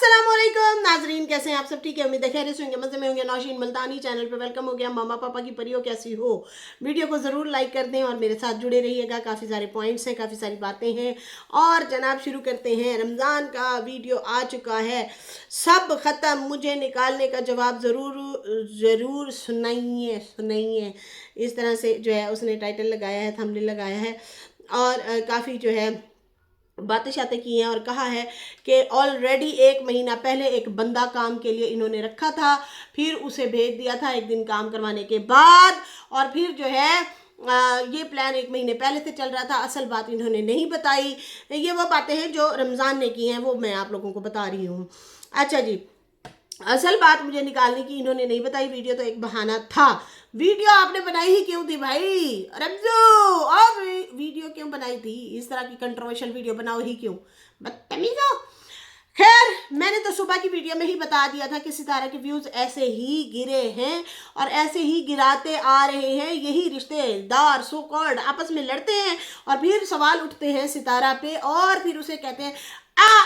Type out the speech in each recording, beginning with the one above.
अस्सलामुअलैकुम नाजरीन, कैसे हैं आप सब? ठीक है, उम्मीद है खैरियत से होंगे, मज़े में होंगे। नौशीन मुल्तानी चैनल पे वेलकम हो गया। मामा पापा की परियों कैसी हो? वीडियो को ज़रूर लाइक कर दें और मेरे साथ जुड़े रहिएगा। काफ़ी सारे पॉइंट्स हैं, काफ़ी सारी बातें हैं। और जनाब शुरू करते हैं। रमज़ान का वीडियो आ चुका है, सब ख़त्म, मुझे निकालने का जवाब ज़रूर सुनाइए सुनाइए। इस तरह से जो है उसने टाइटल लगाया है, थंबनेल लगाया है और काफ़ी जो है बातें शातें की हैं और कहा है कि ऑलरेडी 1 महीना पहले एक बंदा काम के लिए इन्होंने रखा था, फिर उसे भेज दिया था 1 दिन काम करवाने के बाद, और फिर जो है ये प्लान 1 महीने पहले से चल रहा था। असल बात इन्होंने नहीं बताई। ये वो बातें हैं जो रमज़ान ने की हैं, वो मैं आप लोगों को बता रही हूँ। अच्छा जी, असल बात मुझे निकालने की इन्होंने नहीं बताई। वीडियो तो एक बहाना था। वीडियो आपने बनाई ही क्यों थी भाई रमजू? और वीडियो क्यों बनाई थी? इस तरह की कंट्रोवर्शियल वीडियो बनाओ ही क्यों, बदतमीजो। खैर, मैंने तो सुबह की वीडियो में ही बता दिया था कि सितारा के व्यूज़ ऐसे ही गिरे हैं और ऐसे ही गिराते आ रहे हैं। यही रिश्तेदार सो कॉल्ड आपस में लड़ते हैं और फिर सवाल उठते हैं सितारा पे और फिर उसे कहते हैं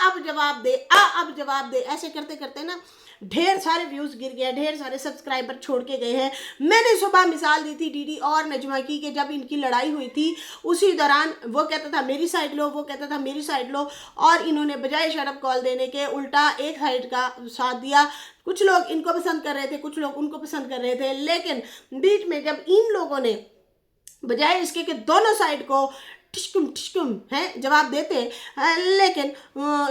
अब जवाब दे, अब जवाब दे। ऐसे करते करते ना ढेर सारे व्यूज़ गिर गए, ढेर सारे सब्सक्राइबर छोड़ के गए हैं। मैंने सुबह मिसाल दी थी डीडी और नजमा की कि जब इनकी लड़ाई हुई थी उसी दौरान वो कहता था मेरी साइड लो, वो कहता था मेरी साइड लो, और इन्होंने बजाय शट अप कॉल देने के उल्टा एक साइड का साथ दिया। कुछ लोग इनको पसंद कर रहे थे, कुछ लोग उनको पसंद कर रहे थे, लेकिन बीच में जब इन लोगों ने बजाय इसके कि दोनों साइड को ठिशकुम है जवाब देते, लेकिन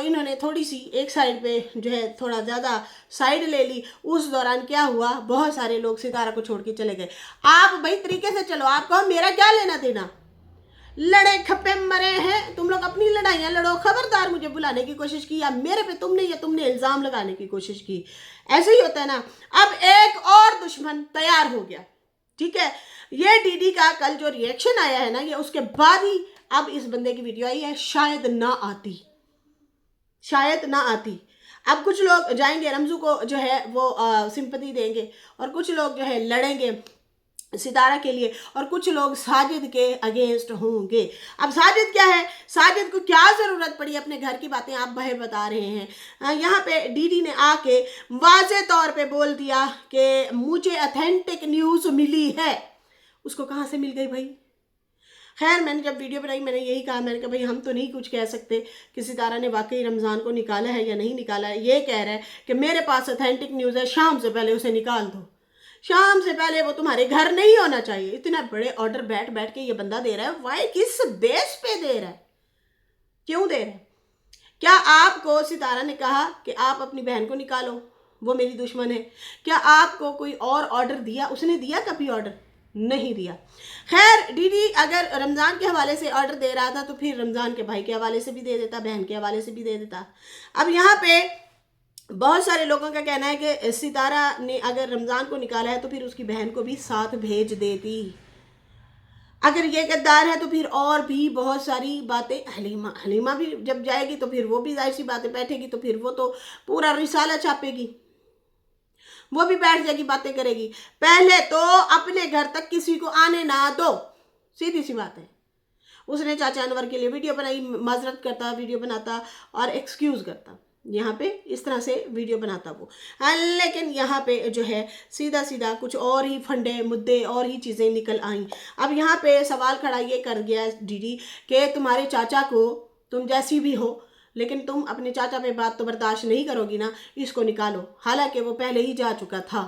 इन्होंने थोड़ी सी एक साइड पे जो है थोड़ा ज़्यादा साइड ले ली। उस दौरान क्या हुआ, बहुत सारे लोग सितारा को छोड़ के चले गए। आप भाई तरीके से चलो, आपको मेरा क्या लेना देना? लड़े खप्पे मरे हैं, तुम लोग अपनी लड़ाइयाँ लड़ो। खबरदार मुझे बुलाने की कोशिश की या मेरे पे तुमने इल्ज़ाम लगाने की कोशिश की, ऐसे ही होता है ना। अब एक और दुश्मन तैयार हो गया, ठीक है। ये डीडी का कल जो रिएक्शन आया है ना, ये उसके बाद ही अब इस बंदे की वीडियो आई है। शायद ना आती। अब कुछ लोग जाएंगे रमजू को जो है वो सिंपैथी देंगे और कुछ लोग जो है लड़ेंगे सितारा के लिए और कुछ लोग साजिद के अगेंस्ट होंगे। अब साजिद क्या है, साजिद को क्या ज़रूरत पड़ी? अपने घर की बातें आप बाहर बता रहे हैं। यहाँ पे डीडी ने आके वाज़े तौर पे बोल दिया कि मुझे ऑथेंटिक न्यूज़ मिली है। उसको कहाँ से मिल गई भाई? खैर, मैंने जब वीडियो बनाई मैंने यही कहा, मैंने कहा भाई हम तो नहीं कुछ कह सकते कि सितारा ने वाकई रमज़ान को निकाला है या नहीं निकाला है। ये कह रहा है कि मेरे पास ऑथेंटिक न्यूज़ है, शाम से पहले उसे निकाल दो। शाम से पहले वो तुम्हारे घर नहीं होना चाहिए। इतने बड़े ऑर्डर बैठ बैठ के ये बंदा दे रहा है। वाई, किस बेस पे दे रहा है, क्यों दे रहा है? क्या आपको सितारा ने कहा कि आप अपनी बहन को निकालो, वो मेरी दुश्मन है? क्या आपको कोई और ऑर्डर दिया? उसने दिया कभी ऑर्डर? नहीं दिया। खैर, डीडी अगर रमज़ान के हवाले से ऑर्डर दे रहा था तो फिर रमज़ान के भाई के हवाले से भी दे देता, बहन के हवाले से भी दे देता। अब यहाँ पे बहुत सारे लोगों का कहना है कि सितारा ने अगर रमज़ान को निकाला है तो फिर उसकी बहन को भी साथ भेज देती। अगर ये गद्दार है तो फिर और भी बहुत सारी बातें, हलीमा भी जब जाएगी तो फिर वो भी जाहिर सी बातें बैठेगी, तो फिर वो तो पूरा रिसाला छापेगी, वो भी बैठ जाएगी, बातें करेगी। पहले तो अपने घर तक किसी को आने ना दो, सीधी सी बात है। उसने चाचा अनवर के लिए वीडियो बनाई, माजरत करता, वीडियो बनाता और एक्सक्यूज़ करता, यहाँ पे इस तरह से वीडियो बनाता वो। लेकिन यहाँ पे जो है सीधा सीधा कुछ और ही फंडे मुद्दे और ही चीज़ें निकल आईं। अब यहाँ पे सवाल खड़ा ये कर गया डीडी कि तुम्हारे चाचा को, तुम जैसी भी हो लेकिन तुम अपने चाचा पे बात तो बर्दाश्त नहीं करोगी ना, इसको निकालो। हालांकि वो पहले ही जा चुका था।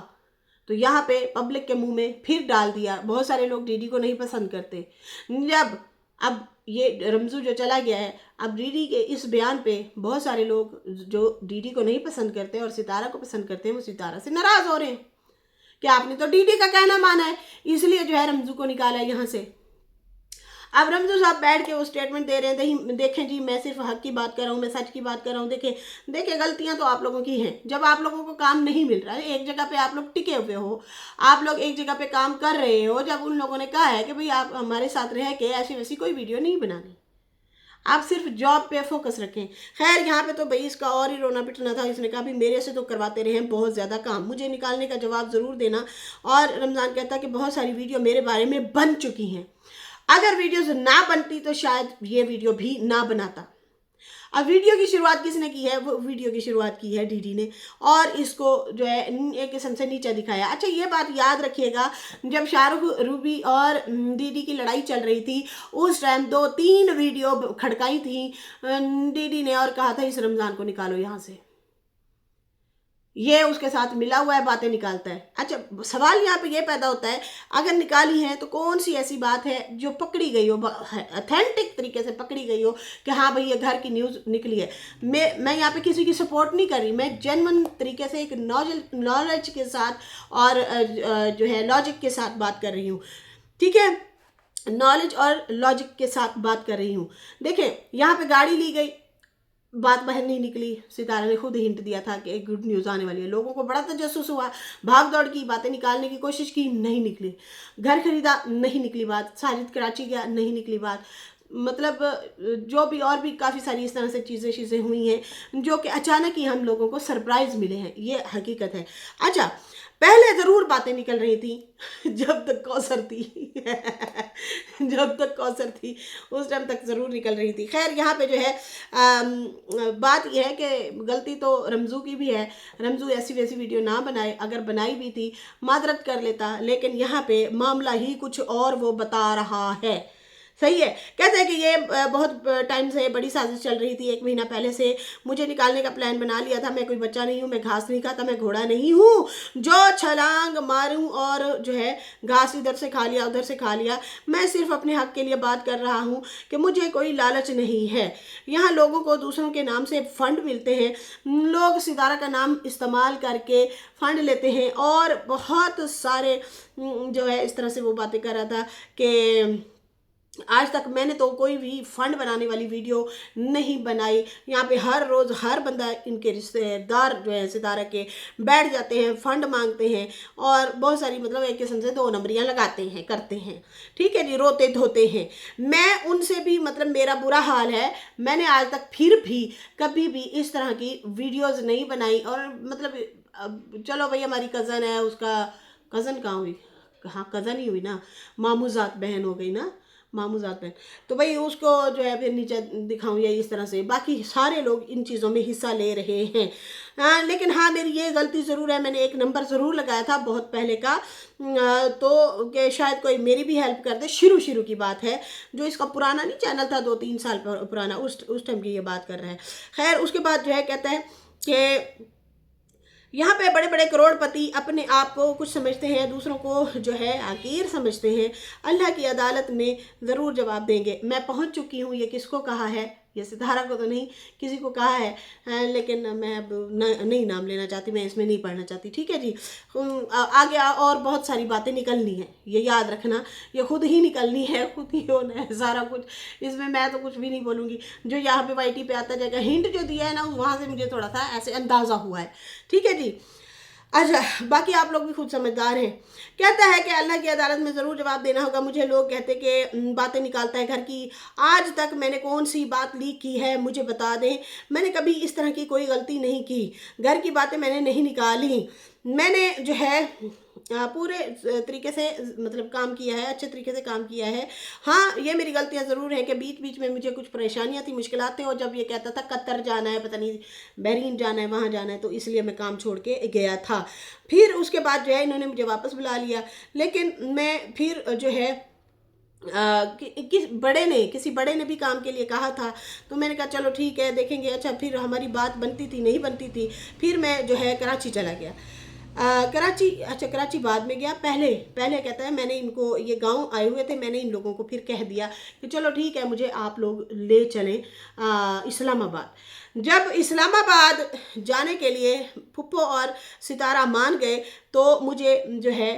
तो यहाँ पे पब्लिक के मुंह में फिर डाल दिया। बहुत सारे लोग डीडी को नहीं पसंद करते। जब अब ये रमजू जो चला गया है, अब डीडी के इस बयान पे बहुत सारे लोग जो डीडी को नहीं पसंद करते और सितारा को पसंद करते हैं, वो सितारा से नाराज़ हो रहे हैं कि आपने तो डीडी का कहना माना है, इसलिए जो है रमजू को निकाला है यहाँ से। अब रमजू साहब बैठ के वो स्टेटमेंट दे रहे हैं, देखें जी मैं सिर्फ हक की बात कर रहा हूँ, मैं सच की बात कर रहा हूँ। देखें गलतियाँ तो आप लोगों की हैं। जब आप लोगों को काम नहीं मिल रहा है, एक जगह पे आप लोग टिके हुए हो, आप लोग एक जगह पे काम कर रहे हो, जब उन लोगों ने कहा है कि भाई आप हमारे साथ रह के ऐसी वैसी कोई वीडियो नहीं बनानी, आप सिर्फ जॉब पे फोकस रखें। खैर, यहाँ पे तो भाई इसका और ही रोना पिटना था। इसने कहा भी मेरे से तो करवाते रहे हैं बहुत ज़्यादा काम, मुझे निकालने का जवाब ज़रूर देना। और रमज़ान कहता कि बहुत सारी वीडियो मेरे बारे में बन चुकी हैं, अगर वीडियोस ना बनती तो शायद ये वीडियो भी ना बनाता। اب ویڈیو کی شروعات کس نے کی ہے؟ وہ ویڈیو کی شروعات کی ہے ڈی ڈی نے، اور اس کو جو ہے ایک قسم سے نیچا دکھایا۔ اچھا یہ بات یاد رکھیے گا، جب شاہ رخ روبی اور ڈی ڈی کی لڑائی چل رہی تھی اس ٹائم 2-3 ویڈیو کھڑکائی تھیں ڈی ڈی نے اور کہا تھا اس رمضان کو نکالو یہاں سے، یہ اس کے ساتھ ملا ہوا ہے، باتیں نکالتا ہے۔ اچھا سوال یہاں پہ یہ پیدا ہوتا ہے، اگر نکالی ہے تو کون سی ایسی بات ہے جو پکڑی گئی ہو، اتھینٹک طریقے سے پکڑی گئی ہو کہ ہاں بھئی یہ گھر کی نیوز نکلی ہے۔ میں یہاں پہ کسی کی سپورٹ نہیں کر رہی، میں جینون طریقے سے ایک نالج کے ساتھ اور جو ہے لاجک کے ساتھ بات کر رہی ہوں، ٹھیک ہے، نالج اور لاجک کے ساتھ بات کر رہی ہوں۔ دیکھیں یہاں پہ گاڑی لی گئی، بات باہر نہیں نکلی، ستارہ نے خود ہنٹ دیا تھا کہ ایک گڈ نیوز آنے والی ہے، لوگوں کو بڑا تجسس ہوا، بھاگ دوڑ کی، باتیں نکالنے کی کوشش کی، نہیں نکلی، گھر خریدا نہیں نکلی بات، ساجد کراچی گیا نہیں نکلی بات، مطلب جو بھی اور بھی کافی ساری اس طرح سے چیزیں ہوئی ہیں جو کہ اچانک ہی ہم لوگوں کو سرپرائز ملے ہیں، یہ حقیقت ہے۔ اچھا پہلے ضرور باتیں نکل رہی تھیں جب تک کوثر تھی جب تک کوثر تھی اس ٹائم تک ضرور نکل رہی تھی۔ خیر یہاں پہ جو ہے بات یہ ہے کہ غلطی تو رمزو کی بھی ہے، رمزو ایسی ویسی ویڈیو نہ بنائے، اگر بنائی بھی تھی معذرت کر لیتا، لیکن یہاں پہ معاملہ ہی کچھ اور وہ بتا رہا ہے، صحیح ہے۔ کہتے ہیں کہ یہ بہت ٹائم سے بڑی سازش چل رہی تھی، 1 مہینہ پہلے سے مجھے نکالنے کا پلان بنا لیا تھا، میں کوئی بچہ نہیں ہوں، میں گھاس نہیں کھاتا، میں گھوڑا نہیں ہوں جو چھلانگ ماروں اور جو ہے گھاس ادھر سے کھا لیا ادھر سے کھا لیا، میں صرف اپنے حق کے لیے بات کر رہا ہوں کہ مجھے کوئی لالچ نہیں ہے۔ یہاں لوگوں کو دوسروں کے نام سے فنڈ ملتے ہیں، لوگ ستارہ کا نام استعمال کر کے فنڈ لیتے ہیں، اور بہت سارے جو ہے اس طرح سے وہ باتیں کر رہا تھا کہ آج تک میں نے تو کوئی بھی فنڈ بنانے والی ویڈیو نہیں بنائی، یہاں پہ ہر روز ہر بندہ ان کے رشتہ دار جو ہے ستارہ کے بیٹھ جاتے ہیں، فنڈ مانگتے ہیں اور بہت ساری مطلب ایک قسم سے 2 نمبریاں لگاتے ہیں، کرتے ہیں، ٹھیک ہے جی، روتے دھوتے ہیں۔ میں ان سے بھی مطلب میرا برا حال ہے، میں نے آج تک پھر بھی کبھی بھی اس طرح کی ویڈیوز نہیں بنائی، اور مطلب چلو بھئی ہماری کزن ہے، اس کا کزن کہاں ہوئی، ہاں کزن ہی ہوئی نا، ماموزات بہن ہو گئی نا، ماموزات بہن، تو بھئی اس کو جو ہے پھر نیچے دکھاؤں یا اس طرح سے، باقی سارے لوگ ان چیزوں میں حصہ لے رہے ہیں، لیکن ہاں میری یہ غلطی ضرور ہے، میں نے ایک نمبر ضرور لگایا تھا بہت پہلے کا، تو کہ شاید کوئی میری بھی ہیلپ کر دے، شروع کی بات ہے، جو اس کا پرانا نہیں چینل تھا 2-3 سال پرانا، اس ٹائم کی یہ بات کر رہا ہے۔ خیر اس کے بعد جو ہے کہتا ہے کہ یہاں پہ بڑے بڑے کروڑ پتی اپنے آپ کو کچھ سمجھتے ہیں، دوسروں کو جو ہے حقیر سمجھتے ہیں، اللہ کی عدالت میں ضرور جواب دیں گے۔ میں پہنچ چکی ہوں، یہ کس کو کہا ہے، یہ ستارہ کو تو نہیں، کسی کو کہا ہے، لیکن میں اب نہیں نام لینا چاہتی، میں اس میں نہیں پڑھنا چاہتی، ٹھیک ہے جی۔ آگے اور بہت ساری باتیں نکلنی ہیں، یہ یاد رکھنا، یہ خود ہی نکلنی ہے، خود ہی ہونا ہے سارا کچھ، اس میں تو کچھ بھی نہیں بولوں گی، جو یہاں پہ وائی ٹی پہ آتا جائے گا، ہنٹ جو دیا ہے نا وہاں سے مجھے تھوڑا سا ایسے اندازہ ہوا ہے، ٹھیک ہے جی۔ اچھا باقی آپ لوگ بھی خود سمجھدار ہیں۔ کہتا ہے کہ اللہ کی عدالت میں ضرور جواب دینا ہوگا، مجھے لوگ کہتے کہ باتیں نکالتا ہے گھر کی، آج تک میں نے کون سی بات لیک کی ہے مجھے بتا دیں، میں نے کبھی اس طرح کی کوئی غلطی نہیں کی، گھر کی باتیں میں نے نہیں نکالی، میں نے جو ہے پورے طریقے سے مطلب کام کیا ہے، اچھے طریقے سے کام کیا ہے۔ ہاں یہ میری غلطیاں ضرور ہیں کہ بیچ بیچ میں مجھے کچھ پریشانیاں تھیں، مشکلات تھے، اور جب یہ کہتا تھا قطر جانا ہے، پتہ نہیں بحرین جانا ہے، وہاں جانا ہے، تو اس لیے میں کام چھوڑ کے گیا تھا، پھر اس کے بعد جو ہے انہوں نے مجھے واپس بلا لیا، لیکن میں پھر جو ہے کسی بڑے نے بھی کام کے لیے کہا تھا، تو میں نے کہا چلو ٹھیک ہے دیکھیں گے۔ اچھا پھر ہماری بات بنتی تھی نہیں بنتی تھی، پھر میں جو ہے کراچی چلا گیا، کراچی بعد میں گیا، پہلے کہتا ہے میں نے ان کو، یہ گاؤں آئے ہوئے تھے، میں نے ان لوگوں کو پھر کہہ دیا کہ چلو ٹھیک ہے مجھے آپ لوگ لے چلیں اسلام آباد۔ جب اسلام آباد جانے کے لیے پھپھو اور ستارہ مان گئے تو مجھے جو ہے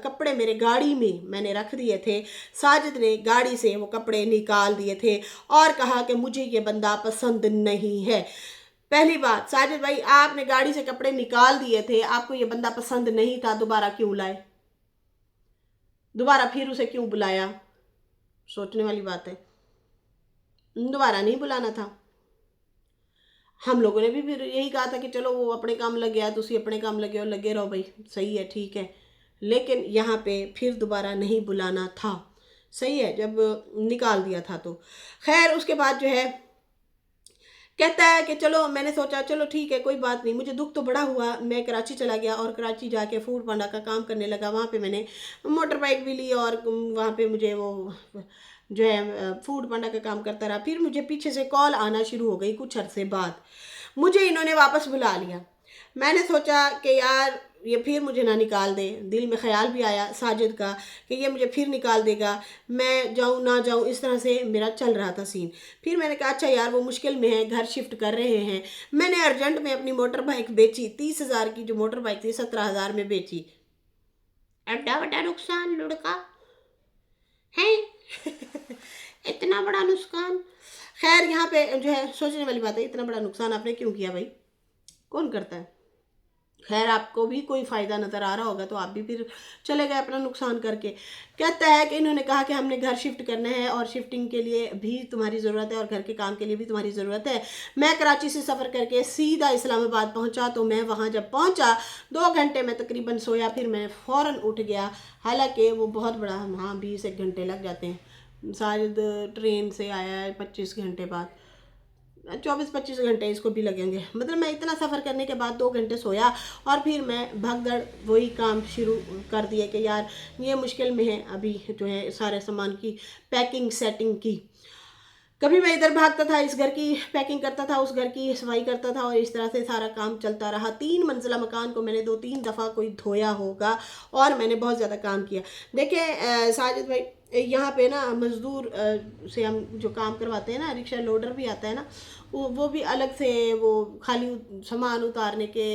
کپڑے میرے گاڑی میں نے رکھ دیے تھے، ساجد نے گاڑی سے وہ کپڑے نکال دیے تھے اور کہا کہ مجھے یہ بندہ پسند نہیں ہے۔ پہلی بات ساجد بھائی، آپ نے گاڑی سے کپڑے نکال دیے تھے، آپ کو یہ بندہ پسند نہیں تھا، دوبارہ کیوں لائے، دوبارہ پھر اسے کیوں بلایا؟ سوچنے والی بات ہے، دوبارہ نہیں بلانا تھا۔ ہم لوگوں نے بھی پھر یہی کہا تھا کہ چلو وہ اپنے کام لگ گیا، تسی اپنے کام لگے ہو، لگے رہو بھائی، صحیح ہے ٹھیک ہے، لیکن یہاں پہ پھر دوبارہ نہیں بلانا تھا، صحیح ہے، جب نکال دیا تھا تو۔ خیر اس کے بعد جو ہے कहता है कि चलो, मैंने सोचा चलो ठीक है कोई बात नहीं, मुझे दुख तो बड़ा हुआ। मैं कराची चला गया और कराची जाके फूड पांडा का काम करने लगा। वहाँ पे मैंने मोटर बाइक भी ली और वहाँ पे मुझे वो जो है फूड पांडा का काम करता रहा। फिर मुझे पीछे से कॉल आना शुरू हो गई कुछ अरसे बाद, मुझे इन्होंने वापस बुला लिया। मैंने सोचा कि यार ये फिर मुझे ना निकाल दे। दिल में ख्याल भी आया साजिद का कि ये मुझे फिर निकाल देगा, मैं जाऊँ ना जाऊँ, इस तरह से मेरा चल रहा था सीन। फिर मैंने कहा अच्छा यार वो मुश्किल में है, घर शिफ्ट कर रहे हैं। मैंने अर्जेंट में अपनी मोटर बाइक बेची, 30,000 की जो मोटर बाइक थी 17,000 में बेची। एड्डा बड़ा नुकसान लुढ़का है। इतना बड़ा नुकसान। खैर यहाँ पे जो है सोचने वाली बात है, इतना बड़ा नुकसान आपने क्यों किया भाई, कौन करता है। खैर आपको भी कोई फ़ायदा नज़र आ रहा होगा तो आप भी फिर चले गए अपना नुकसान करके। कहता है कि इन्होंने कहा कि हमने घर शिफ्ट करना है और शिफ्टिंग के लिए भी तुम्हारी ज़रूरत है और घर के काम के लिए भी तुम्हारी ज़रूरत है। मैं कराची से सफ़र करके सीधा इस्लामाबाद पहुंचा। तो मैं वहां जब पहुंचा 2 घंटे में तकरीबन सोया, फिर मैं फ़ौरन उठ गया। हालांकि वो बहुत बड़ा, हाँ 20 घंटे लग जाते हैं। शायद ट्रेन से आया है 25 घंटे बाद, 24-25 घंटे इसको भी लगेंगे। मतलब मैं इतना सफ़र करने के बाद 2 घंटे सोया और फिर मैं भगदड़ वही काम शुरू कर दिए कि यार ये मुश्किल में है अभी जो है सारे सामान की पैकिंग सेटिंग की। कभी मैं इधर भागता था, इस घर की पैकिंग करता था, उस घर की सफाई करता था और इस तरह से सारा काम चलता रहा। 3 मंजिला मकान को मैंने 2-3 दफ़ा कोई धोया होगा और मैंने बहुत ज़्यादा काम किया। देखिए साजिद भाई, यहाँ पे ना मज़दूर से हम जो काम करवाते हैं ना, रिक्शा लोडर भी आता है ना, वो भी अलग से वो खाली सामान उतारने के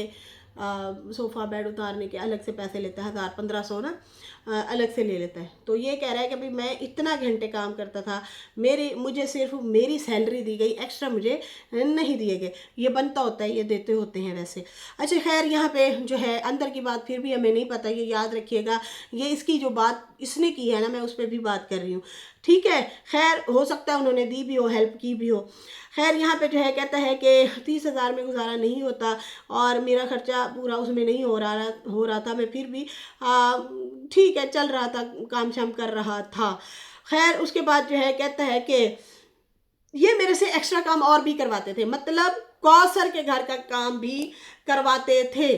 सोफ़ा बेड उतारने के अलग से पैसे लेता है, 1000-1500 ना अलग से ले लेता है। तो ये कह रहा है कि भाई मैं इतना घंटे काम करता था, मुझे सिर्फ मेरी सैलरी दी गई, एक्स्ट्रा मुझे नहीं दिए गए। ये बनता होता है, ये देते होते हैं वैसे। अच्छा खैर यहाँ पे जो है अंदर की बात फिर भी हमें नहीं पता, ये याद रखिएगा। ये इसकी जो बात इसने की है ना, मैं उस पर भी बात कर रही हूँ, ठीक है। खैर हो सकता है उन्होंने दी भी हो, हेल्प की भी हो। खैर यहाँ पे जो है कहता है कि 30,000 में गुजारा नहीं होता और मेरा खर्चा पूरा उसमें नहीं हो रहा था। मैं फिर भी ठीक है चल रहा था, काम शाम कर रहा था। खैर उसके बाद जो है कहता है कि ये मेरे से एक्स्ट्रा काम और भी करवाते थे, मतलब कौसर के घर का काम भी करवाते थे।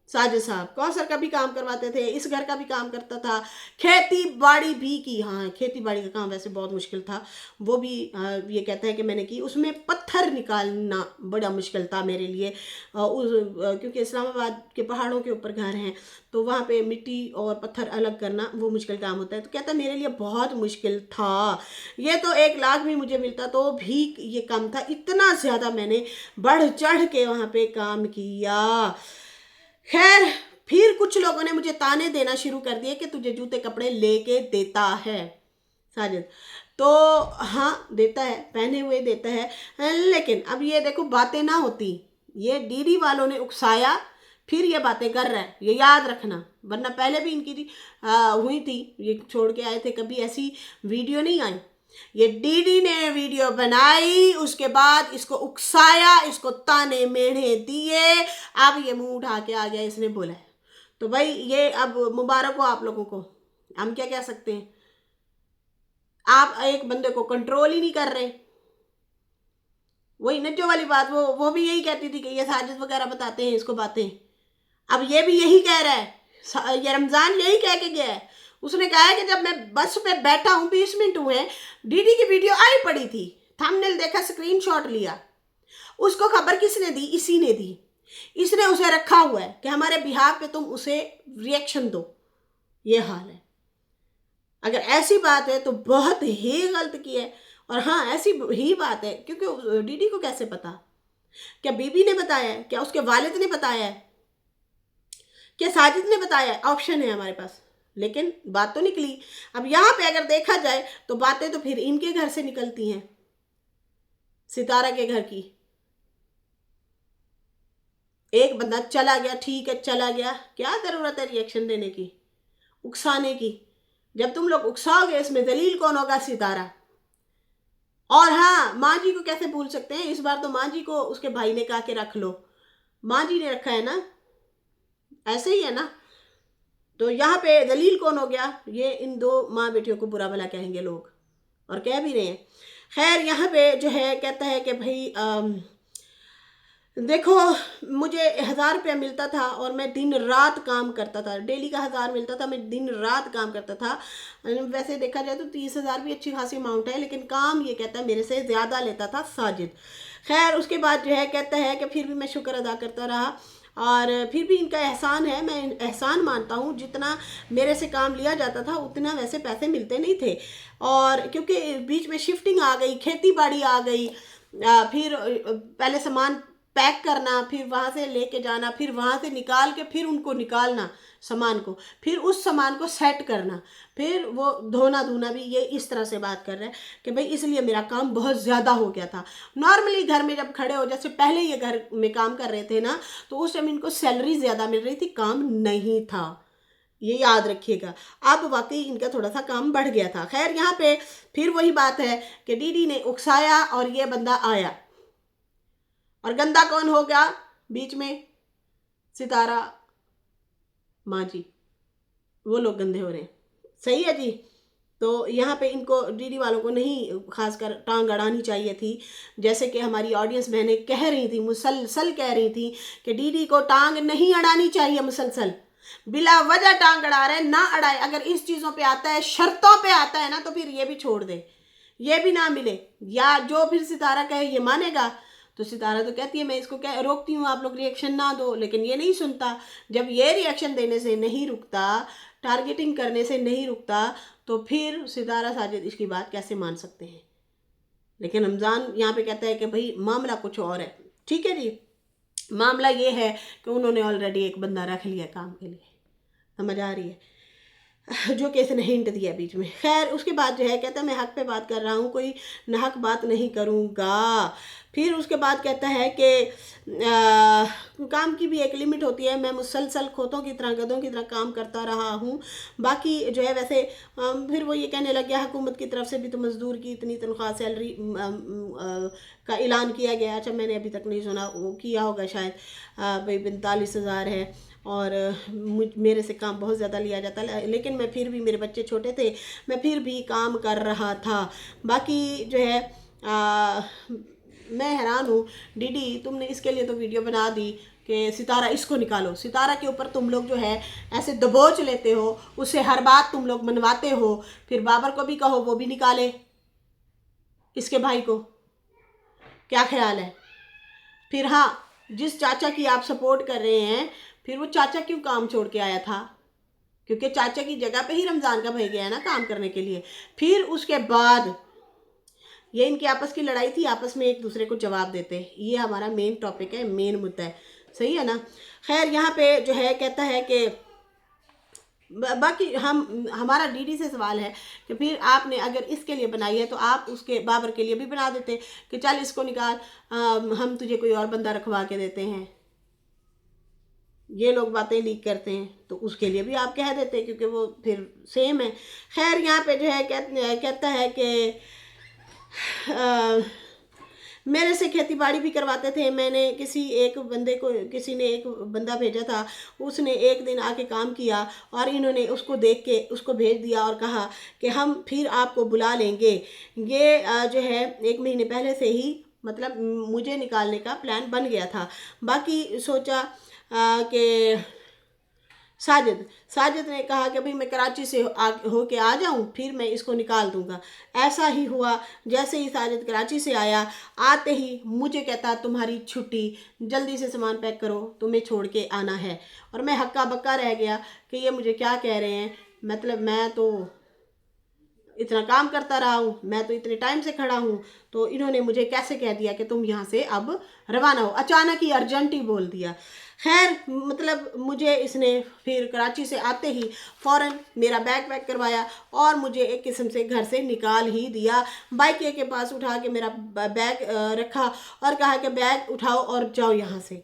साजिद साहब कौसर का भी काम करवाते थे, इस घर का भी काम करता था, खेती बाड़ी भी की। हाँ खेती बाड़ी का काम वैसे बहुत मुश्किल था, वो भी ये कहता है कि मैंने की। उसमें पत्थर निकालना बड़ा मुश्किल था मेरे लिए, क्योंकि इस्लामाबाद के पहाड़ों के ऊपर घर हैं तो वहाँ पे मिट्टी और पत्थर अलग करना वो मुश्किल काम होता है। तो कहता है मेरे लिए बहुत मुश्किल था। ये तो 1 लाख भी मुझे मिलता तो भी ये कम था, इतना ज़्यादा मैंने बढ़ चढ़ के वहाँ पे काम किया। खैर फिर कुछ लोगों ने मुझे ताने देना शुरू कर दिए कि तुझे जूते कपड़े लेके देता है साजिद। तो हाँ देता है, पहने हुए देता है। लेकिन अब ये देखो बातें ना होती, ये डीडी वालों ने उकसाया, फिर ये बातें कर रहा है, ये याद रखना। वरना पहले भी इनकी हुई थी, ये छोड़ के आए थे, कभी ऐसी वीडियो नहीं आई। ये डीडी ने वीडियो बनाई, उसके बाद इसको उकसाया, इसको ताने मेढ़े दिए, अब ये मुंह उठा के आ गया, इसने बोला है। तो भाई ये अब मुबारक हो आप लोगों को, हम क्या कह सकते हैं। आप एक बंदे को कंट्रोल ही नहीं कर रहे। वही नज्जो वाली बात, वो भी यही कहती थी कि ये साजिद वगैरह बताते हैं इसको बातें। अब ये भी यही कह रहा है, ये रमज़ान यही कह के गया है। उसने कहा है कि जब मैं बस पे बैठा हूँ 20 मिनट हुए, डीडी की वीडियो आई पड़ी थी, थंबनेल देखा, स्क्रीनशॉट लिया, उसको खबर किसने दी, इसी ने दी। इसने उसे रखा हुआ है कि हमारे बिहार पे तुम उसे रिएक्शन दो। ये हाल है। अगर ऐसी बात है तो बहुत ही गलत की है। और हाँ ऐसी ही बात है, क्योंकि डीडी को कैसे पता, क्या बीबी ने बताया है, क्या उसके वालिद ने बताया है, क्या साजिद ने बताया है? ऑप्शन है हमारे पास, लेकिन बात तो निकली। अब यहाँ पे अगर देखा जाए तो बातें तो फिर इनके घर से निकलती हैं, सितारा के घर की। एक बंदा चला गया, ठीक है चला गया, क्या जरूरत है रिएक्शन देने की, उकसाने की। जब तुम लोग उकसाओगे इसमें दलील कौन होगा, सितारा। और हाँ माँ जी को कैसे भूल सकते हैं, इस बार तो माँ जी को उसके भाई ने कहा कि रख लो, माँ जी ने रखा है ना, ऐसे ही है ना। तो यहाँ पे दलील कौन हो गया, ये इन 2 माँ बेटियों को बुरा भला कहेंगे लोग, और कह भी रहे हैं। खैर यहाँ पे जो है कहता है कि भाई देखो मुझे 1000 रुपया मिलता था और मैं दिन रात काम करता था, डेली का 1000 मिलता था, मैं दिन रात काम करता था। वैसे देखा जाए तो 30,000 भी अच्छी खासी अमाउंट है, लेकिन काम ये कहता है मेरे से ज़्यादा लेता था साजिद। खैर उसके बाद जो है कहता है कि फिर भी मैं शुक्र अदा करता रहा, और फिर भी इनका एहसान है, मैं एहसान मानता हूँ। जितना मेरे से काम लिया जाता था उतना वैसे पैसे मिलते नहीं थे, और क्योंकि बीच में शिफ्टिंग आ गई, खेती बाड़ी आ गई, फिर पहले सामान पैक करना, फिर वहाँ से लेके जाना, फिर वहाँ से निकाल के फिर उनको निकालना सामान को, फिर उस सामान को सेट करना, फिर वो धोना धोना भी, ये इस तरह से बात कर रहे हैं कि भाई इसलिए मेरा काम बहुत ज़्यादा हो गया था। नॉर्मली घर में जब खड़े हो, जैसे पहले ये घर में काम कर रहे थे ना, तो उस टाइम इनको सैलरी ज़्यादा मिल रही थी, काम नहीं था, ये याद रखिएगा। अब वाकई इनका थोड़ा सा काम बढ़ गया था। खैर यहाँ पे फिर वही बात है कि डीडी ने उकसाया और ये बंदा आया, और गंदा कौन हो गया बीच में? सितारा माँ जी, वो लोग गंदे हो रहे हैं। सही है जी। तो यहाँ पे इनको डीडी वालों को नहीं खासकर टांग अड़ानी चाहिए थी, जैसे कि हमारी ऑडियंस बहनें कह रही थी, मुसलसल कह रही थी कि डीडी को टांग नहीं अड़ानी चाहिए, मुसलसल बिला वजह टांग अड़ा रहे, ना अड़ाए। अगर इस चीज़ों पे आता है, शर्तों पे आता है ना, तो फिर ये भी छोड़ दे, ये भी ना मिले, या जो फिर सितारा कहे ये मानेगा। तो सितारा तो कहती है मैं इसको क्या रोकती हूँ, आप लोग रिएक्शन ना दो, लेकिन ये नहीं सुनता। जब ये रिएक्शन देने से नहीं रुकता, टारगेटिंग करने से नहीं रुकता, तो फिर सितारा साजिद इसकी बात कैसे मान सकते हैं? लेकिन रमज़ान यहाँ पे कहता है कि भाई मामला कुछ और है। ठीक है जी, मामला ये है कि उन्होंने ऑलरेडी एक बंदा रख लिया काम के लिए, समझ आ रही है, जो कि इसने हिंट दिया बीच में। खैर उसके बाद जो है कहता है मैं हक पे बात कर रहा हूँ, कोई नाहक बात नहीं करूँगा। फिर उसके बाद कहता है कि काम की भी एक लिमिट होती है, मैं मुसलसल खोतों की तरह, गधों की तरह काम करता रहा हूँ। बाकी जो है वैसे फिर वो ये कहने लग गया हुकूमत की तरफ से भी तो मज़दूर की इतनी तनख्वाह सैलरी का ऐलान किया गया। अच्छा मैंने अभी तक नहीं सुना, वो किया होगा शायद, भाई 45,000 है, और मेरे से काम बहुत ज़्यादा लिया जाता है, लेकिन मैं फिर भी, मेरे बच्चे छोटे थे, मैं फिर भी काम कर रहा था। बाकी जो है मैं हैरान हूँ, डीडी तुमने इसके लिए तो वीडियो बना दी कि सितारा इसको निकालो, सितारा के ऊपर तुम लोग जो है ऐसे दबोच लेते हो, उससे हर बात तुम लोग मनवाते हो, फिर बाबर को भी कहो वो भी निकाले इसके भाई को, क्या ख्याल है? फिर हाँ, जिस चाचा की आप सपोर्ट कर रहे हैं, फिर वो चाचा क्यों काम छोड़ के आया था? क्योंकि चाचा की जगह पे ही रमज़ान का भाई गया ना काम करने के लिए। फिर उसके बाद ये इनकी आपस की लड़ाई थी, आपस में एक दूसरे को जवाब देते, ये हमारा मेन टॉपिक है, मेन मुद्दा है, सही है ना। खैर यहाँ पे जो है कहता है कि बाकी हमारा डीडी से सवाल है कि फिर आपने अगर इसके लिए बनाई है तो आप उसके बाबर के लिए भी बना देते कि चल इसको निकाल, हम तुझे कोई और बंदा रखवा के देते हैं। ये लोग बातें लीक करते हैं तो उसके लिए भी आप कह देते, क्योंकि वो फिर सेम है। खैर यहाँ पे जो है कहता है कि मेरे से खेती बाड़ी भी करवाते थे, मैंने किसी ने एक बंदा भेजा था, उसने एक दिन आके काम किया और इन्होंने उसको देख के उसको भेज दिया और कहा कि हम फिर आपको बुला लेंगे। ये जो है 1 महीने पहले से ही मतलब मुझे निकालने का प्लान बन गया था। बाकी सोचा कि साजिद ने कहा कि भाई मैं कराची से होके आ जाऊं, फिर मैं इसको निकाल दूंगा। ऐसा ही हुआ, जैसे ही साजिद कराची से आया, आते ही मुझे कहता तुम्हारी छुट्टी, जल्दी से सामान पैक करो, तुम्हें छोड़ के आना है। और मैं हक्का बक्का रह गया कि ये मुझे क्या कह रहे हैं, मतलब मैं तो इतना काम करता रहा हूँ, मैं तो इतने टाइम से खड़ा हूँ, तो इन्होंने मुझे कैसे कह दिया कि तुम यहाँ से अब रवाना हो, अचानक ही अर्जेंट ही बोल दिया। खैर मतलब मुझे इसने फिर कराची से आते ही फ़ौरन मेरा बैग पैक करवाया और मुझे एक किस्म से घर से निकाल ही दिया। बाइक के पास उठा के मेरा बैग रखा और कहा कि बैग उठाओ और जाओ यहाँ से।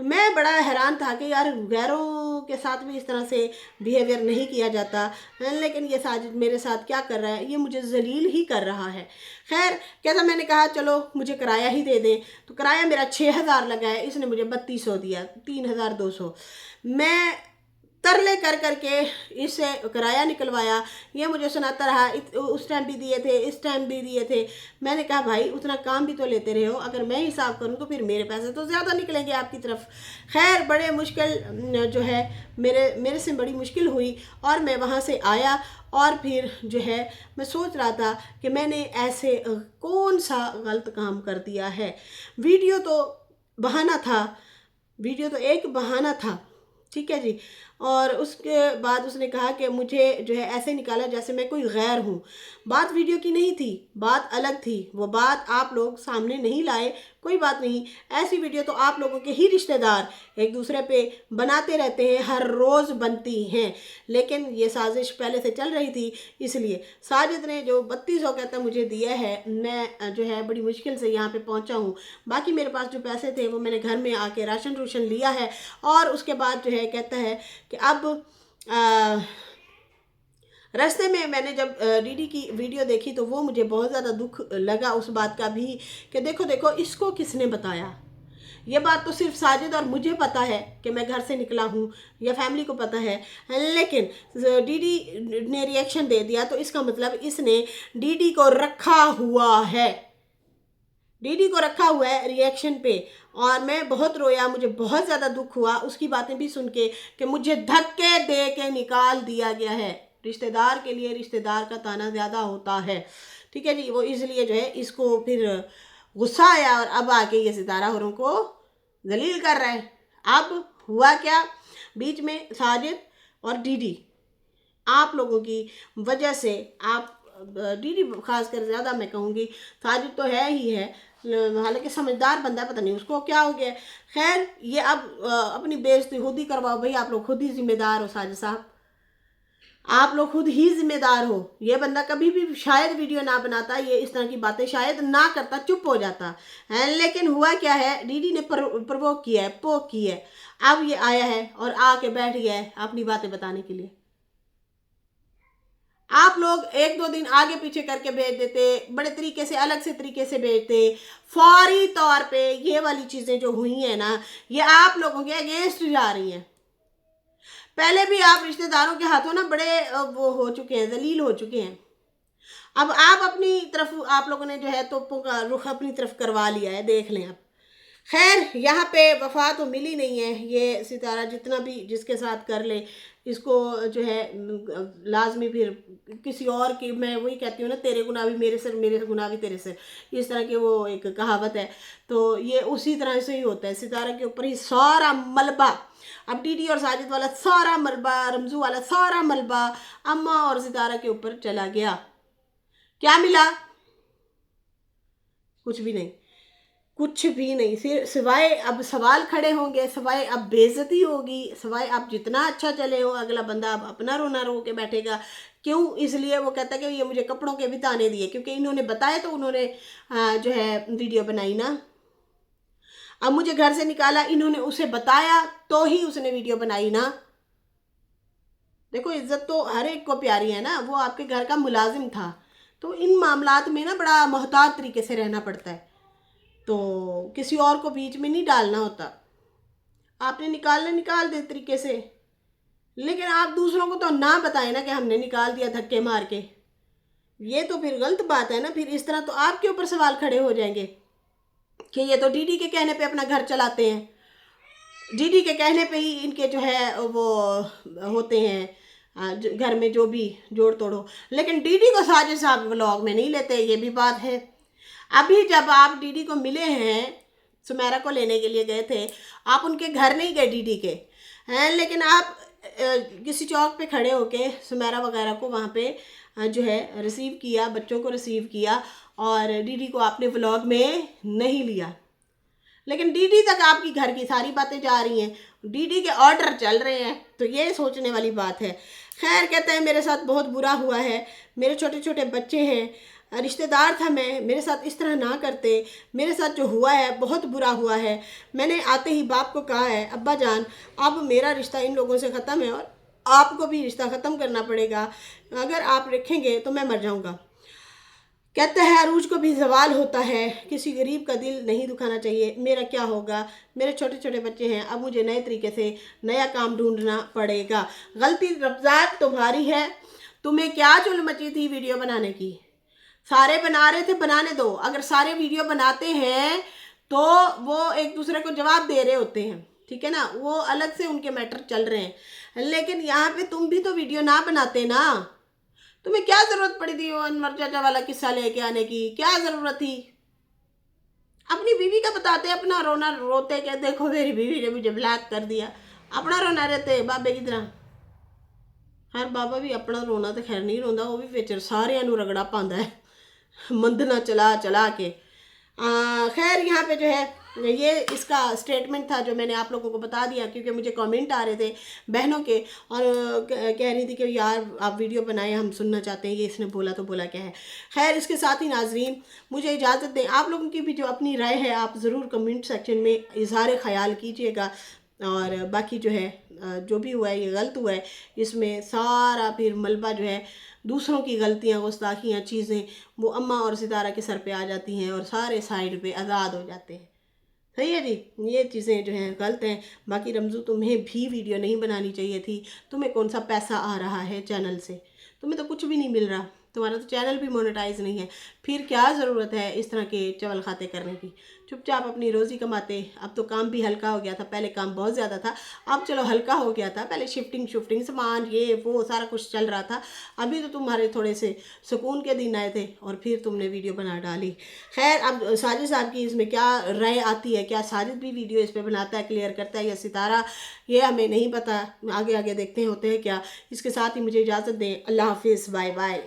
तो मैं बड़ा हैरान था कि यार गैरों के साथ भी इस तरह से बिहेवियर नहीं किया जाता, लेकिन ये साजिद मेरे साथ क्या कर रहा है, ये मुझे जलील ही कर रहा है। खैर कैसा, मैंने कहा चलो मुझे किराया ही दे दें, तो किराया मेरा 6,000 लगा है, इसने मुझे 3200 दिया, 3,200। मैं तरले कर करके इससे किराया निकलवाया। ये मुझे सुनाता रहा उस टाइम भी दिए थे, इस टाइम भी दिए थे। मैंने कहा भाई उतना काम भी तो लेते रहे हो, अगर मैं हिसाब करूं तो फिर मेरे पैसे तो ज़्यादा निकलेंगे आपकी तरफ। खैर बड़े मुश्किल जो है मेरे से बड़ी मुश्किल हुई और मैं वहाँ से आया। और फिर जो है मैं सोच रहा था कि मैंने ऐसे कौन सा गलत काम कर दिया है। वीडियो तो बहाना था, वीडियो तो एक बहाना था, ठीक है जी। और उसके बाद उसने कहा कि मुझे जो है ऐसे निकाला जैसे मैं कोई गैर हूँ। बात वीडियो की नहीं थी, बात अलग थी। वो बात आप लोग सामने नहीं लाए, कोई बात नहीं। ऐसी वीडियो तो आप लोगों के ही रिश्तेदार एक दूसरे पे बनाते रहते हैं, हर रोज़ बनती हैं। लेकिन ये साजिश पहले से चल रही थी, इसलिए साजिद ने जो 3200 कहता मुझे दिया है, मैं जो है बड़ी मुश्किल से यहाँ पे पहुँचा हूँ। बाकी मेरे पास जो पैसे थे वो मैंने घर में आके राशन रूशन लिया है। और उसके बाद जो है कहता है कि अब रास्ते में मैंने जब डीडी की वीडियो देखी तो वो मुझे बहुत ज़्यादा दुख लगा उस बात का भी कि देखो देखो इसको किसने बताया। ये बात तो सिर्फ साजिद और मुझे पता है कि मैं घर से निकला हूँ, या फैमिली को पता है, लेकिन डीडी ने रिएक्शन दे दिया तो इसका मतलब इसने डीडी को रखा हुआ है, डीडी को रखा हुआ है रिएक्शन पे। और मैं बहुत रोया, मुझे बहुत ज़्यादा दुख हुआ उसकी बातें भी सुन के कि मुझे धक्के दे के निकाल दिया गया है। रिश्तेदार के लिए रिश्तेदार का ताना ज़्यादा होता है, ठीक है जी। वो इसलिए जो है इसको फिर गुस्सा आया और अब आके ये सितारा औरों को जलील कर रहा है। अब हुआ क्या, बीच में साजिद और डीडी आप लोगों की वजह से, आप डीडी खास कर ज़्यादा मैं कहूँगी, साजिद तो है ही है, हालांकि समझदार बंदा है, पता नहीं उसको क्या हो गया। खैर ये अब अपनी बेइज्जती खुद ही करवाओ भाई, आप लोग खुद ही जिम्मेदार हो। साजिद साहब आप लोग खुद ही जिम्मेदार हो। ये बंदा कभी भी शायद वीडियो ना बनाता, ये इस तरह की बातें शायद ना करता, चुप हो जाता है। लेकिन हुआ क्या है, डीडी ने प्रवोक किया है, पोक की है। अब ये आया है और आके बैठ गया है अपनी बातें बताने के लिए। आप लोग एक दो दिन आगे पीछे करके भेज देते, बड़े तरीके से अलग से तरीके से भेजते। फौरी तौर पे ये वाली चीज़ें जो हुई हैं ना, ये आप लोगों के अगेंस्ट जा रही हैं। पहले भी आप रिश्तेदारों के हाथों ना बड़े वो हो चुके हैं, जलील हो चुके हैं। अब आप अपनी तरफ, आप लोगों ने जो है तोपों का रुख अपनी तरफ करवा लिया है, देख लें आप। खैर यहाँ पे वफा तो मिली नहीं है। ये सितारा जितना भी जिसके साथ कर ले, इसको जो है लाजमी फिर किसी और की, मैं वही कहती हूँ ना, तेरे गुनाह भी मेरे सिर, मेरे गुनाह भी तेरे सिर, इस तरह की वो एक कहावत है। तो ये उसी तरह से ही होता है, सितारा के ऊपर ही सारा मलबा, अब डीडी और साजिद वाला सारा मलबा, रमजू वाला सारा मलबा अम्मा और सितारा के ऊपर चला गया। क्या मिला? कुछ भी नहीं, कुछ भी नहीं। सिवाय अब सवाल खड़े होंगे, सिवाय अब बेइज्जती होगी, सिवाय आप जितना अच्छा चले हो अगला बंदा अब अपना रोना रो के बैठेगा। क्यों? इसलिए वो कहता है कि ये मुझे कपड़ों के भी ताने दिए, क्योंकि इन्होंने बताया तो उन्होंने जो है वीडियो बनाई ना। अब मुझे घर से निकाला, इन्होंने उसे बताया तो ही उसने वीडियो बनाई ना। देखो इज्जत तो हर एक को प्यारी है ना, वो आपके घर का मुलाजिम था। तो इन मामलात में ना बड़ा मोहतात तरीके से रहना पड़ता है, तो किसी और को बीच में नहीं डालना होता। आपने निकालना निकाल दे तरीके से, लेकिन आप दूसरों को तो ना बताएं ना कि हमने निकाल दिया धक्के मार के। ये तो फिर गलत बात है ना। फिर इस तरह तो आपके ऊपर सवाल खड़े हो जाएंगे कि ये तो डीडी के कहने पे अपना घर चलाते हैं, डीडी के कहने पे ही इनके जो है वो होते हैं घर में जो भी जोड़ तोड़ हो। लेकिन डीडी को साजिद साहब व्लॉग में नहीं लेते, ये भी बात है। अभी जब आप डीडी को मिले हैं, सुमेरा को लेने के लिए गए थे, आप उनके घर नहीं गए डीडी के हैं, लेकिन आप किसी चौक पे खड़े होके सुमेरा वगैरह को वहाँ पे जो है रिसीव किया, बच्चों को रिसीव किया, और डीडी को आपने व्लॉग में नहीं लिया। लेकिन डीडी तक आपकी घर की सारी बातें जा रही हैं, डीडी के ऑर्डर चल रहे हैं, तो ये सोचने वाली बात है। खैर कहते हैं मेरे साथ बहुत बुरा हुआ है, मेरे छोटे छोटे बच्चे हैं, रिश्तेदार था मैं, मेरे साथ इस तरह ना करते, मेरे साथ जो हुआ है बहुत बुरा हुआ है। मैंने आते ही बाप को कहा है, अब्बा जान अब मेरा रिश्ता इन लोगों से ख़त्म है और आपको भी रिश्ता ख़त्म करना पड़ेगा, अगर आप रखेंगे तो मैं मर जाऊँगा। कहता है अरूज को भी जवाल होता है, किसी गरीब का दिल नहीं दुखाना चाहिए। मेरा क्या होगा, मेरे छोटे छोटे बच्चे हैं, अब मुझे नए तरीके से नया काम ढूंढना पड़ेगा। गलती रफ्तार तुम्हारी है, तुम्हें क्या चुल मची थी वीडियो बनाने की? सारे बना रहे थे, बनाने दो। अगर सारे वीडियो बनाते हैं तो वो एक दूसरे को जवाब दे रहे होते हैं, ठीक है ना, वो अलग से उनके मैटर चल रहे हैं। लेकिन यहाँ पे तुम भी तो वीडियो ना बनाते ना, तुम्हें क्या ज़रूरत पड़ी थी वो अनवर चाचा वाला किस्सा लेके आने की? क्या ज़रूरत थी? अपनी बीवी का बताते, अपना रोना रोते कि देखो मेरी बीवी ने मुझे ब्लैक कर दिया, अपना रोना रहते बाबे की तरह। हर बाबा भी अपना रोना तो खैर नहीं रोंदा, वो भी विच सारिਆਂ ਨੂੰ रगड़ा पाता है मंदना चला चला के। खैर यहाँ पे जो है ये इसका स्टेटमेंट था जो मैंने आप लोगों को बता दिया, क्योंकि मुझे कमेंट आ रहे थे बहनों के और कह रही थी कि यार आप वीडियो बनाए, हम सुनना चाहते हैं ये इसने बोला तो बोला क्या है। खैर इसके साथ ही नाजरीन मुझे इजाज़त दें, आप लोगों की भी जो अपनी राय है आप ज़रूर कमेंट सेक्शन में इजहार ख़याल कीजिएगा। और बाकी जो है जो भी हुआ है ये गलत हुआ है, इसमें सारा फिर मलबा जो है दूसरों की गलतियाँ गुस्ताखियाँ चीज़ें वो अम्मा और सितारा के सर पे आ जाती हैं और सारे साइड पे आज़ाद हो जाते हैं। सही है जी, ये चीज़ें जो हैं गलत हैं। बाकी रमज़ू तुम्हें भी वीडियो नहीं बनानी चाहिए थी, तुम्हें कौन सा पैसा आ रहा है चैनल से? तुम्हें तो कुछ भी नहीं मिल रहा, तुम्हारा तो चैनल भी मोनेटाइज नहीं है, फिर क्या ज़रूरत है इस तरह के चवल खाते करने की? चुपचाप अपनी रोज़ी कमाते। अब तो काम भी हल्का हो गया था, पहले काम बहुत ज़्यादा था, अब चलो हल्का हो गया था। पहले शिफ्टिंग सामान ये वो सारा कुछ चल रहा था, अभी तो तुम्हारे थोड़े से सुकून के दिन आए थे और फिर तुमने वीडियो बना डाली। खैर अब साजिद साहब की इसमें क्या राय आती है, क्या साजिद भी वीडियो इस पर बनाता है, क्लियर करता है या सितारा, ये हमें नहीं पता। आगे आगे देखते हैं होते हैं क्या। इसके साथ ही मुझे इजाज़त दें, अल्लाह हाफिज़, बाय बाय।